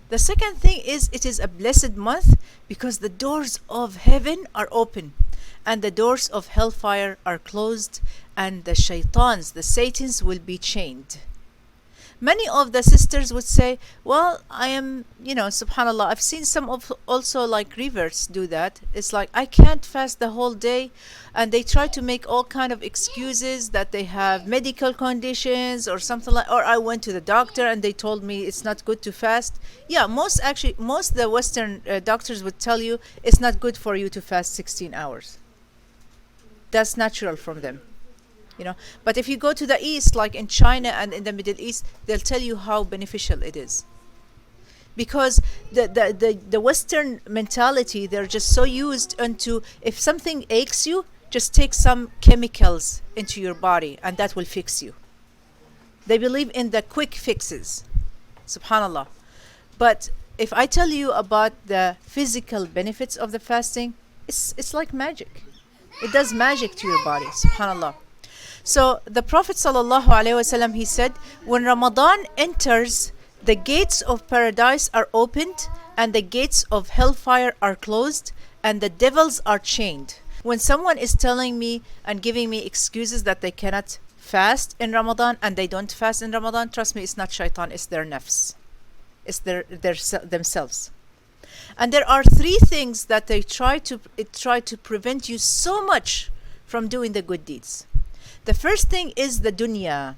The second thing is it is a blessed month because the doors of heaven are open and the doors of hellfire are closed, and the shaitans, the satans, will be chained. Many of the sisters would say, well, I am, subhanallah, I've seen some of also like reverts do that. It's like, I can't fast the whole day, and they try to make all kind of excuses that they have medical conditions or something like, or I went to the doctor and they told me it's not good to fast. Yeah, most the Western doctors would tell you it's not good for you to fast 16 hours. That's natural from them. But if you go to the east, like in China and in the Middle East, they'll tell you how beneficial it is, because the Western mentality, they're just so used into, if something aches you, just take some chemicals into your body and that will fix you. They believe in the quick fixes, subhanallah. But if I tell you about the physical benefits of the fasting, it's like magic. It does magic to your body, subhanallah. So the Prophet sallallahu alaihi wasallam, he said, when Ramadan enters, the gates of paradise are opened and the gates of hellfire are closed and the devils are chained. When someone is telling me and giving me excuses that they cannot fast in Ramadan and they don't fast in Ramadan, trust me, it's not shaitan, it's their nafs. It's themselves. And there are three things that they try to prevent you so much from doing the good deeds. The first thing is the dunya,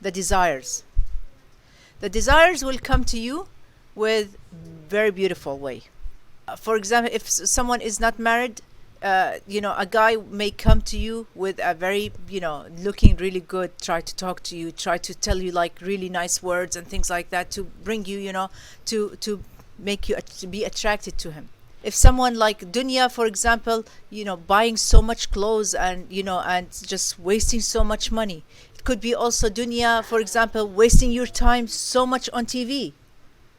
the desires. The desires will come to you with very beautiful way. For example, if someone is not married, a guy may come to you with a very, looking really good, try to talk to you, try to tell you like really nice words and things like that to bring you, to make you to be attracted to him. If someone like dunya, for example, buying so much clothes and, and just wasting so much money. It could be also dunya, for example, wasting your time so much on TV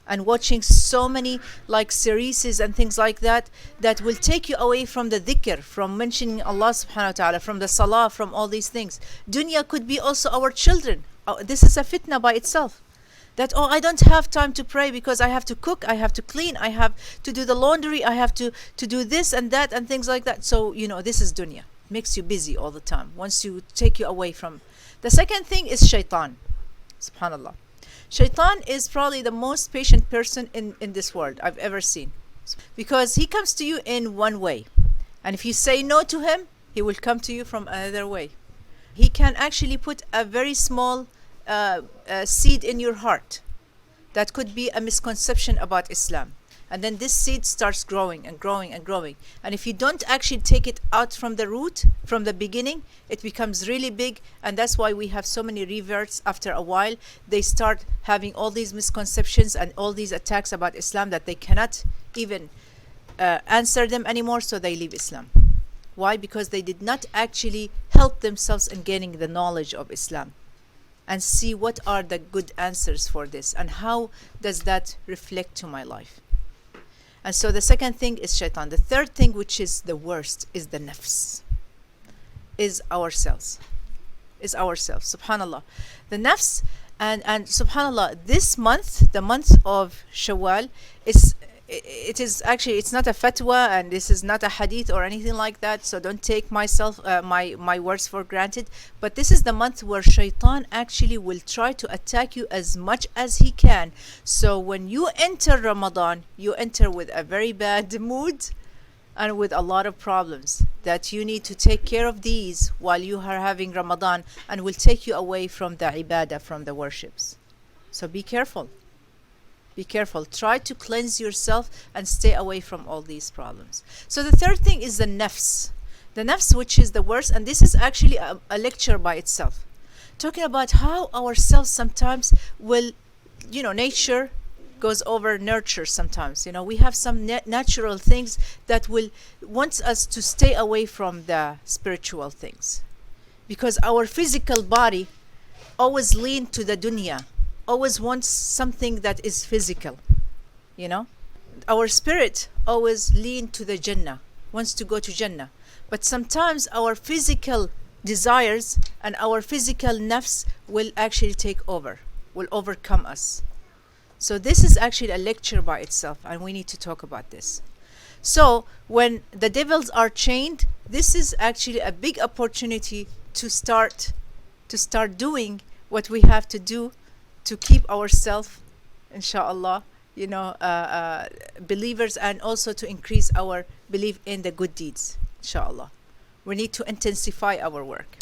and watching so many like series and things like that will take you away from the dhikr, from mentioning Allah subhanahu wa ta'ala, from the salah, from all these things. Dunya could be also our children. This is a fitna by itself. That, I don't have time to pray because I have to cook, I have to clean, I have to do the laundry, I have to do this and that and things like that. So, this is dunya. Makes you busy all the time. Wants to take you away from. The second thing is shaitan. Subhanallah. Shaitan is probably the most patient person in this world I've ever seen. Because he comes to you in one way. And if you say no to him, he will come to you from another way. He can actually put a very small seed in your heart that could be a misconception about Islam, and then this seed starts growing and growing and growing, and if you don't actually take it out from the root, from the beginning, it becomes really big. And that's why we have so many reverts. After a while they start having all these misconceptions and all these attacks about Islam that they cannot even answer them anymore, so they leave Islam. Why? Because they did not actually help themselves in gaining the knowledge of Islam and see what are the good answers for this and how does that reflect to my life. And so the second thing is shaitan. The third thing, which is the worst, is the nafs, is ourselves. Subhanallah. The nafs, and subhanallah, this month, the month of Shawwal, it is actually, it's not a fatwa and this is not a hadith or anything like that, so don't take my words for granted. But this is the month where shaitan actually will try to attack you as much as he can. So when you enter Ramadan, you enter with a very bad mood and with a lot of problems that you need to take care of these while you are having Ramadan, and will take you away from the ibadah, from the worships. So be careful. Be careful. Try to cleanse yourself and stay away from all these problems. So the third thing is the nafs. The nafs, which is the worst, and this is actually a lecture by itself. Talking about how ourselves sometimes will, nature goes over nurture sometimes. We have some natural things that will want us to stay away from the spiritual things. Because our physical body always lean to the dunya, always wants something that is physical. Our spirit always lean to the Jannah, wants to go to Jannah. But sometimes our physical desires and our physical nafs will actually take over, will overcome us. So this is actually a lecture by itself, and we need to talk about this. So when the devils are chained, this is actually a big opportunity to start doing what we have to do to keep ourselves, inshallah, believers, and also to increase our belief in the good deeds, inshallah. We need to intensify our work.